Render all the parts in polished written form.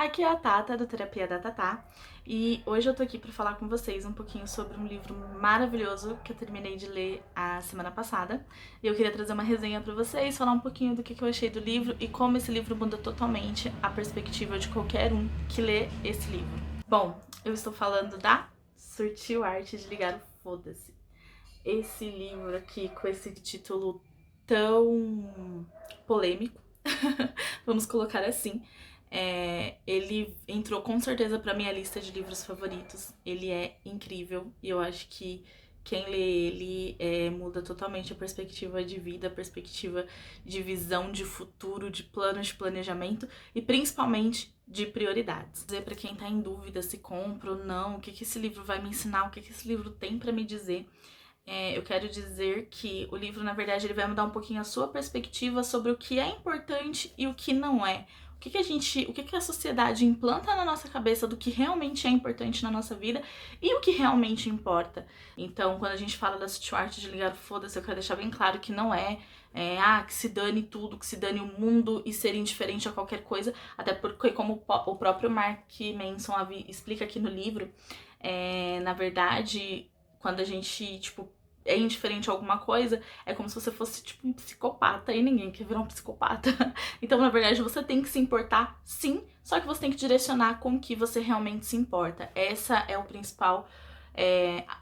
Aqui é a Tata, do Terapia da Tatá, e hoje eu tô aqui pra falar com vocês um pouquinho sobre um livro maravilhoso que eu terminei de ler a semana passada. E eu queria trazer uma resenha pra vocês, falar um pouquinho do que eu achei do livro e como esse livro muda totalmente a perspectiva de qualquer um que lê esse livro. Bom, eu estou falando da Sutil Arte de Ligar o Foda-se. Esse livro aqui com esse título tão polêmico, vamos colocar assim. Ele entrou com certeza pra minha lista de livros favoritos. Ele é incrível e eu acho que quem lê ele muda totalmente a perspectiva de vida, a perspectiva de visão de futuro, de planos de planejamento e principalmente de prioridades. Dizer pra quem tá em dúvida se compra ou não, o que esse livro vai me ensinar, o que esse livro tem pra me dizer. Eu quero dizer que o livro, na verdade, ele vai mudar um pouquinho a sua perspectiva sobre o que é importante e o que não é. O que a sociedade implanta na nossa cabeça do que realmente é importante na nossa vida e o que realmente importa. Então, quando a gente fala da Sutil Arte de Ligar o Foda-se, eu quero deixar bem claro que não que se dane tudo, que se dane o mundo e ser indiferente a qualquer coisa, até porque, como o próprio Mark Manson explica aqui no livro, na verdade, quando a gente, é indiferente a alguma coisa, é como se você fosse, um psicopata, e ninguém quer virar um psicopata. Então, na verdade, você tem que se importar, sim, só que você tem que direcionar com o que você realmente se importa. Essa é o principal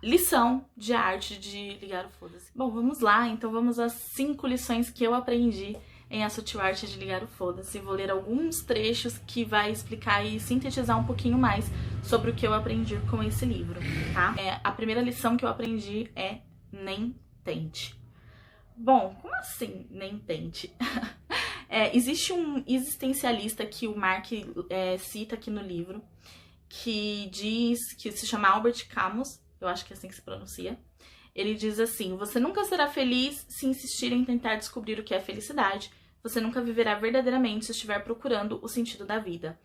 lição de arte de ligar o foda-se. Bom, vamos lá, então vamos às 5 lições que eu aprendi em A Sutil Arte de Ligar o Foda-se. Vou ler alguns trechos que vai explicar e sintetizar um pouquinho mais sobre o que eu aprendi com esse livro, tá? A primeira lição que eu aprendi é: nem tente. Bom, como assim nem tente? Existe um existencialista que o Mark cita aqui no livro, que diz, que se chama Albert Camus, eu acho que é assim que se pronuncia. Ele diz assim: você nunca será feliz se insistir em tentar descobrir o que é felicidade. Você nunca viverá verdadeiramente se estiver procurando o sentido da vida.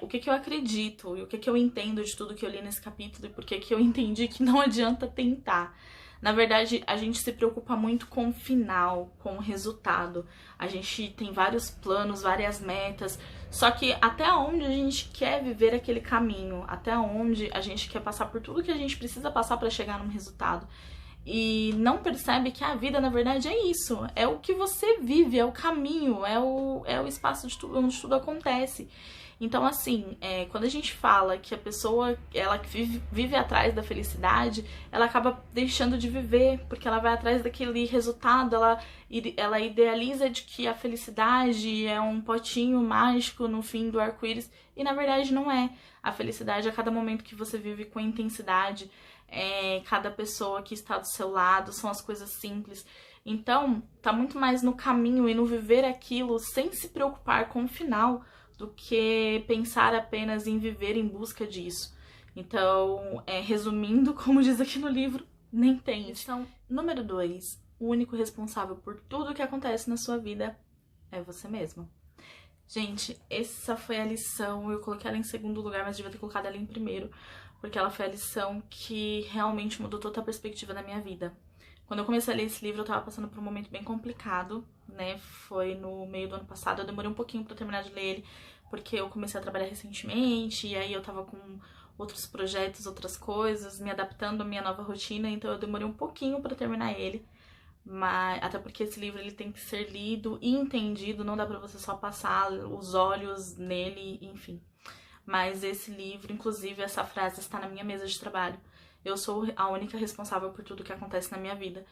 O que eu acredito e o que eu entendo de tudo que eu li nesse capítulo e por que eu entendi que não adianta tentar. Na verdade, a gente se preocupa muito com o final, com o resultado. A gente tem vários planos, várias metas, só que até onde a gente quer viver aquele caminho, até onde a gente quer passar por tudo que a gente precisa passar para chegar num resultado. E não percebe que a vida, na verdade, é isso. É o que você vive, é o caminho, é o espaço de tudo, onde tudo acontece. Então, assim, quando a gente fala que a pessoa, ela que vive atrás da felicidade, ela acaba deixando de viver, porque ela vai atrás daquele resultado, ela idealiza de que a felicidade é um potinho mágico no fim do arco-íris, e na verdade não é. A felicidade é cada momento que você vive com intensidade, cada pessoa que está do seu lado, são as coisas simples. Então, tá muito mais no caminho e no viver aquilo sem se preocupar com o final, do que pensar apenas em viver em busca disso. Então, resumindo, como diz aqui no livro, nem tente. Então, número 2, o único responsável por tudo que acontece na sua vida é você mesmo. Gente, essa foi a lição, eu coloquei ela em segundo lugar, mas devia ter colocado ela em primeiro, porque ela foi a lição que realmente mudou toda a perspectiva da minha vida. Quando eu comecei a ler esse livro, eu tava passando por um momento bem complicado, né? Foi no meio do ano passado, eu demorei um pouquinho pra terminar de ler ele, porque eu comecei a trabalhar recentemente, e aí eu tava com outros projetos, outras coisas, me adaptando à minha nova rotina, então eu demorei um pouquinho pra terminar ele. Mas até porque esse livro ele tem que ser lido e entendido, não dá pra você só passar os olhos nele, enfim. Mas esse livro, inclusive, essa frase está na minha mesa de trabalho. Eu sou a única responsável por tudo que acontece na minha vida,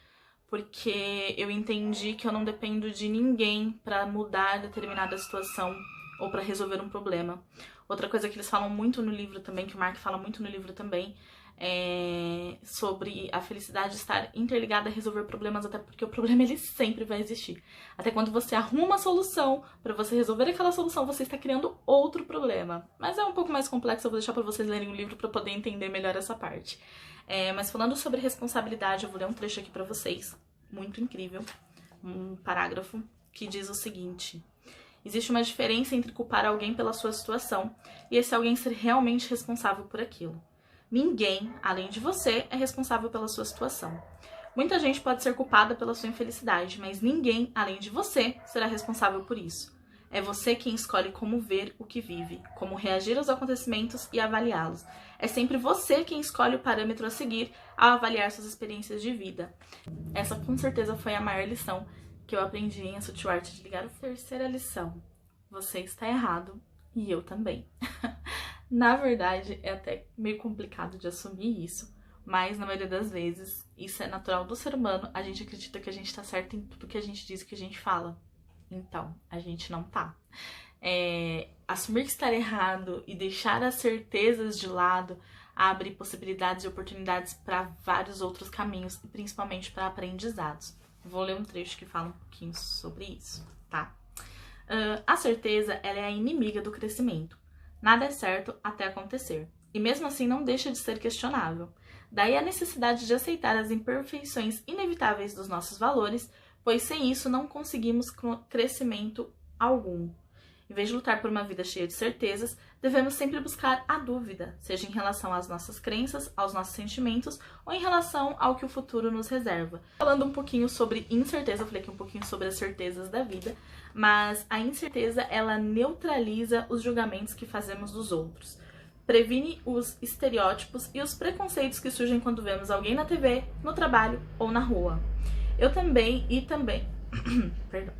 porque eu entendi que eu não dependo de ninguém pra mudar determinada situação ou pra resolver um problema. Outra coisa que eles falam muito no livro também, que o Mark fala muito no livro também, é sobre a felicidade estar interligada a resolver problemas, até porque o problema ele sempre vai existir. Até quando você arruma uma solução, pra você resolver aquela solução, você está criando outro problema. Mas é um pouco mais complexo, eu vou deixar pra vocês lerem o livro pra poder entender melhor essa parte. Mas falando sobre responsabilidade, eu vou ler um trecho aqui pra vocês, muito incrível, um parágrafo que diz o seguinte: existe uma diferença entre culpar alguém pela sua situação e esse alguém ser realmente responsável por aquilo. Ninguém, além de você, é responsável pela sua situação. Muita gente pode ser culpada pela sua infelicidade, mas ninguém, além de você, será responsável por isso. É você quem escolhe como ver o que vive, como reagir aos acontecimentos e avaliá-los. É sempre você quem escolhe o parâmetro a seguir ao avaliar suas experiências de vida. Essa com certeza foi a maior lição que eu aprendi em A Sutil Arte de Ligar. Terceira lição: você está errado e eu também. Na verdade, é até meio complicado de assumir isso, mas na maioria das vezes isso é natural do ser humano. A gente acredita que a gente tá certo em tudo que a gente diz e que a gente fala. Então, a gente não tá. Assumir que está errado e deixar as certezas de lado abre possibilidades e oportunidades para vários outros caminhos, e principalmente para aprendizados. Vou ler um trecho que fala um pouquinho sobre isso, tá? A certeza, ela é a inimiga do crescimento. Nada é certo até acontecer, e mesmo assim não deixa de ser questionável. Daí a necessidade de aceitar as imperfeições inevitáveis dos nossos valores, pois sem isso não conseguimos crescimento algum. Em vez de lutar por uma vida cheia de certezas, devemos sempre buscar a dúvida, seja em relação às nossas crenças, aos nossos sentimentos ou em relação ao que o futuro nos reserva. Falando um pouquinho sobre incerteza, eu falei aqui um pouquinho sobre as certezas da vida, mas a incerteza, ela neutraliza os julgamentos que fazemos dos outros. Previne os estereótipos e os preconceitos que surgem quando vemos alguém na TV, no trabalho ou na rua. Perdão.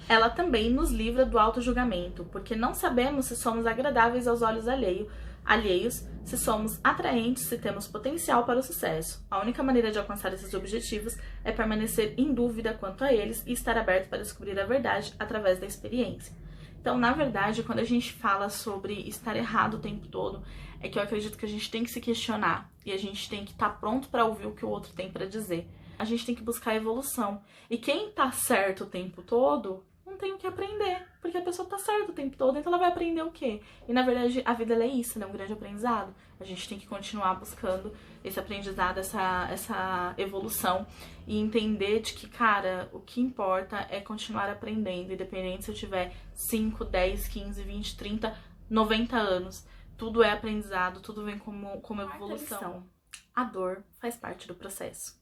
Ela também nos livra do auto-julgamento, porque não sabemos se somos agradáveis aos olhos alheios, se somos atraentes, se temos potencial para o sucesso. A única maneira de alcançar esses objetivos é permanecer em dúvida quanto a eles e estar aberto para descobrir a verdade através da experiência. Então, na verdade, quando a gente fala sobre estar errado o tempo todo, é que eu acredito que a gente tem que se questionar e a gente tem que estar pronto para ouvir o que o outro tem para dizer. A gente tem que buscar evolução. E quem tá certo o tempo todo não tem o que aprender, porque a pessoa tá certa o tempo todo, então ela vai aprender o quê? E na verdade a vida ela é isso, né? Um grande aprendizado. A gente tem que continuar buscando esse aprendizado, essa evolução e entender de que, cara, o que importa é continuar aprendendo, independente se eu tiver 5, 10, 15, 20, 30, 90 anos. Tudo é aprendizado, tudo vem como evolução. A dor faz parte do processo.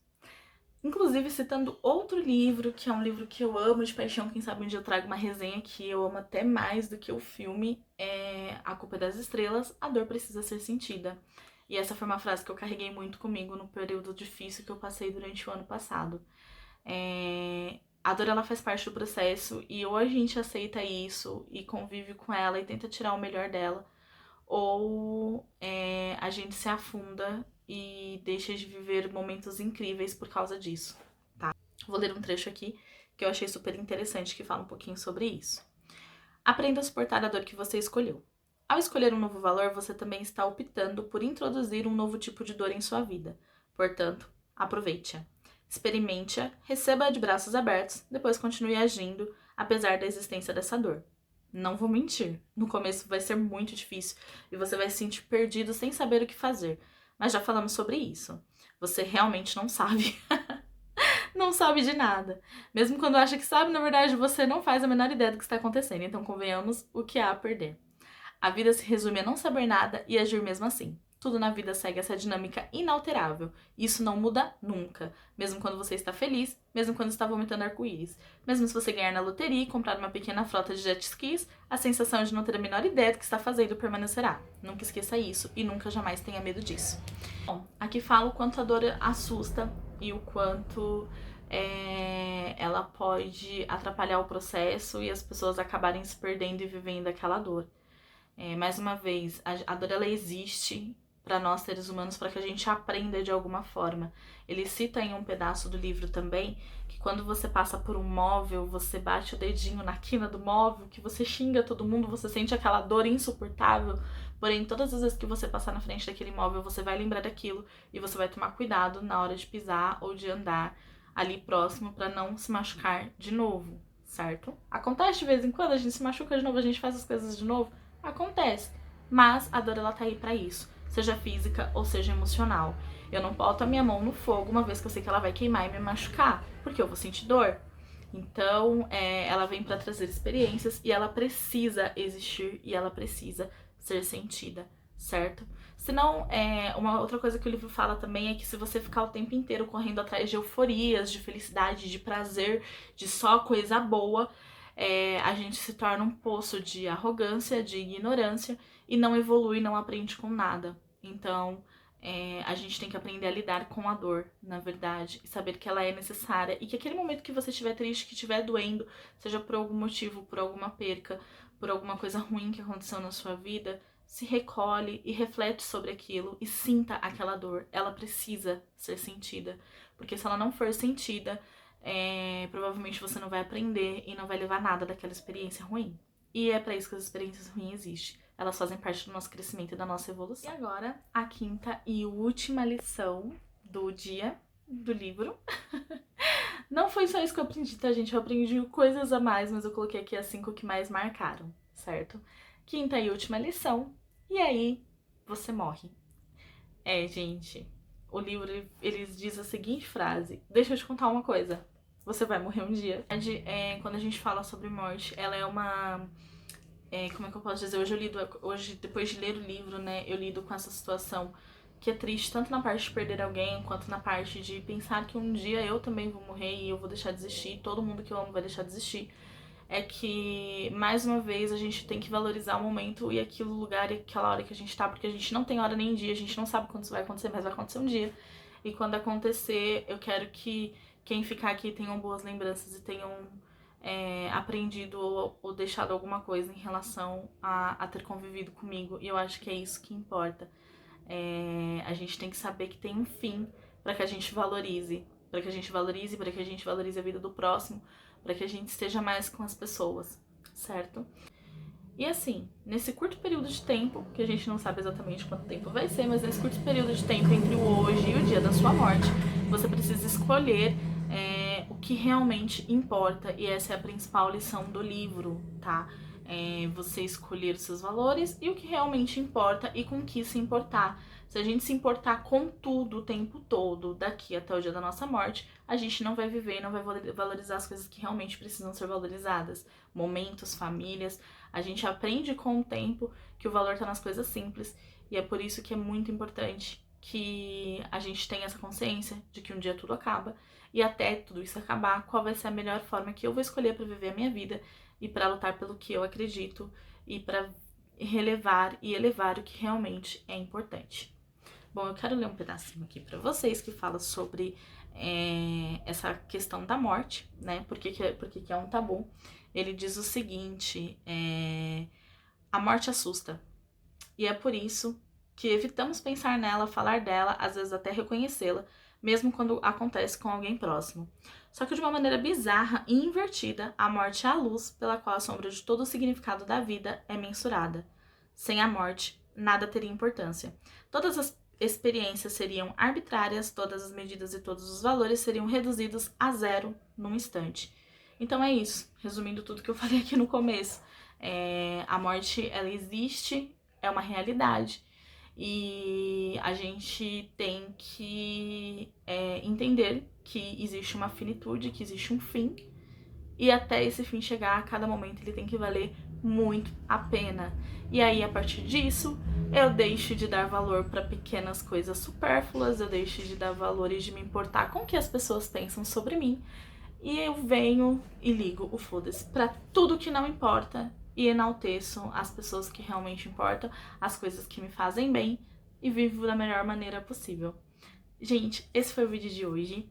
Inclusive, citando outro livro, que é um livro que eu amo de paixão, quem sabe um dia eu trago uma resenha que eu amo até mais do que o filme, é A Culpa é das Estrelas, a dor precisa ser sentida. E essa foi uma frase que eu carreguei muito comigo no período difícil que eu passei durante o ano passado. A dor, ela faz parte do processo e ou a gente aceita isso e convive com ela e tenta tirar o melhor dela, ou a gente se afunda e deixa de viver momentos incríveis por causa disso, tá? Vou ler um trecho aqui que eu achei super interessante, que fala um pouquinho sobre isso. Aprenda a suportar a dor que você escolheu. Ao escolher um novo valor, você também está optando por introduzir um novo tipo de dor em sua vida. Portanto, aproveite-a. Experimente-a, receba-a de braços abertos, depois continue agindo, apesar da existência dessa dor. Não vou mentir, no começo vai ser muito difícil e você vai se sentir perdido sem saber o que fazer. Mas já falamos sobre isso. Você realmente não sabe. Não sabe de nada. Mesmo quando acha que sabe, na verdade você não faz a menor ideia do que está acontecendo. Então convenhamos o que há a perder. A vida se resume a não saber nada e agir mesmo assim. Tudo na vida segue essa dinâmica inalterável. Isso não muda nunca. Mesmo quando você está feliz, mesmo quando está vomitando arco-íris. Mesmo se você ganhar na loteria e comprar uma pequena frota de jet skis, a sensação de não ter a menor ideia do que está fazendo permanecerá. Nunca esqueça isso e nunca jamais tenha medo disso. Bom, aqui fala o quanto a dor assusta e o quanto ela pode atrapalhar o processo e as pessoas acabarem se perdendo e vivendo aquela dor. Mais uma vez, a dor ela existe para nós seres humanos para que a gente aprenda de alguma forma. Ele cita em um pedaço do livro também que quando você passa por um móvel, você bate o dedinho na quina do móvel, que você xinga todo mundo, você sente aquela dor insuportável, porém todas as vezes que você passar na frente daquele móvel, você vai lembrar daquilo e você vai tomar cuidado na hora de pisar ou de andar ali próximo para não se machucar de novo, certo? Acontece de vez em quando, a gente se machuca de novo, a gente faz as coisas de novo, acontece, mas a dor ela tá aí para isso. Seja física ou seja emocional. Eu não boto a minha mão no fogo uma vez que eu sei que ela vai queimar e me machucar, porque eu vou sentir dor. Então, ela vem para trazer experiências e ela precisa existir e ela precisa ser sentida, certo? Senão, uma outra coisa que o livro fala também é que se você ficar o tempo inteiro correndo atrás de euforias, de felicidade, de prazer, de só coisa boa, a gente se torna um poço de arrogância, de ignorância e não evolui, não aprende com nada. Então, a gente tem que aprender a lidar com a dor, na verdade, e saber que ela é necessária e que aquele momento que você estiver triste, que estiver doendo, seja por algum motivo, por alguma perca, por alguma coisa ruim que aconteceu na sua vida, se recolhe e reflete sobre aquilo e sinta aquela dor. Ela precisa ser sentida, porque se ela não for sentida, provavelmente você não vai aprender e não vai levar nada daquela experiência ruim. E é para isso que as experiências ruins existem. Elas fazem parte do nosso crescimento e da nossa evolução. E agora, a quinta e última lição do dia do livro. Não foi só isso que eu aprendi, tá, gente? Eu aprendi coisas a mais, mas eu coloquei aqui as 5 que mais marcaram, certo? Quinta e última lição. E aí, você morre. Gente, o livro, ele diz a seguinte frase. Deixa eu te contar uma coisa. Você vai morrer um dia. Quando a gente fala sobre morte, ela é uma... como é que eu posso dizer? Hoje, depois de ler o livro, né, eu lido com essa situação que é triste, tanto na parte de perder alguém, quanto na parte de pensar que um dia eu também vou morrer e eu vou deixar de existir, todo mundo que eu amo vai deixar de existir. É que, mais uma vez, a gente tem que valorizar o momento e aquele lugar e aquela hora que a gente tá, porque a gente não tem hora nem dia, a gente não sabe quando isso vai acontecer, mas vai acontecer um dia. E quando acontecer, eu quero que quem ficar aqui tenham boas lembranças e tenham aprendido ou deixado alguma coisa em relação a ter convivido comigo. E eu acho que é isso que importa. A gente tem que saber que tem um fim para que a gente valorize. Para que a gente valorize a vida do próximo, para que a gente esteja mais com as pessoas, certo? E assim, nesse curto período de tempo, que a gente não sabe exatamente quanto tempo vai ser, mas nesse curto período de tempo entre o hoje e o dia da sua morte, você precisa escolher o que realmente importa, e essa é a principal lição do livro, tá? Você escolher os seus valores e o que realmente importa e com que se importar. Se a gente se importar com tudo o tempo todo, daqui até o dia da nossa morte, a gente não vai viver, não vai valorizar as coisas que realmente precisam ser valorizadas. Momentos, famílias. A gente aprende com o tempo que o valor está nas coisas simples. E é por isso que é muito importante que a gente tenha essa consciência de que um dia tudo acaba. E até tudo isso acabar, qual vai ser a melhor forma que eu vou escolher para viver a minha vida e para lutar pelo que eu acredito e para relevar e elevar o que realmente é importante. Bom, eu quero ler um pedacinho aqui para vocês que fala sobre essa questão da morte, né? Por que é um tabu. Ele diz o seguinte, a morte assusta. E é por isso que evitamos pensar nela, falar dela, às vezes até reconhecê-la, mesmo quando acontece com alguém próximo. Só que de uma maneira bizarra e invertida, a morte é a luz pela qual a sombra de todo o significado da vida é mensurada. Sem a morte, nada teria importância. Todas as experiências seriam arbitrárias, todas as medidas e todos os valores seriam reduzidos a zero num instante. Então é isso, resumindo tudo que eu falei aqui no começo. A morte, ela existe, é uma realidade. E a gente tem que entender que existe uma finitude, que existe um fim. E até esse fim chegar, a cada momento ele tem que valer muito a pena. E aí, a partir disso, eu deixo de dar valor para pequenas coisas supérfluas, eu deixo de dar valor e de me importar com o que as pessoas pensam sobre mim. E eu venho e ligo o foda-se pra tudo que não importa e enalteço as pessoas que realmente importam, as coisas que me fazem bem e vivo da melhor maneira possível. Gente, esse foi o vídeo de hoje.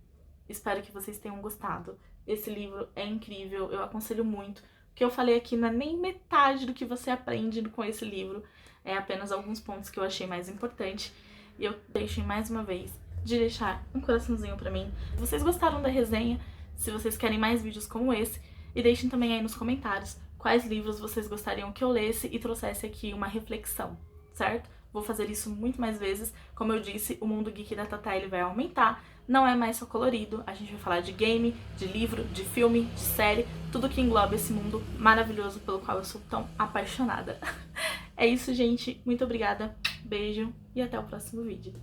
Espero que vocês tenham gostado. Esse livro é incrível, eu aconselho muito. O que eu falei aqui não é nem metade do que você aprende com esse livro. É apenas alguns pontos que eu achei mais importante. E eu deixo mais uma vez de deixar um coraçãozinho pra mim. Se vocês gostaram da resenha, se vocês querem mais vídeos como esse, e deixem também aí nos comentários quais livros vocês gostariam que eu lesse e trouxesse aqui uma reflexão, certo? Vou fazer isso muito mais vezes. Como eu disse, o mundo geek da Tatá ele vai aumentar. Não é mais só colorido, a gente vai falar de game, de livro, de filme, de série, tudo que engloba esse mundo maravilhoso pelo qual eu sou tão apaixonada. É isso, gente. Muito obrigada, beijo e até o próximo vídeo.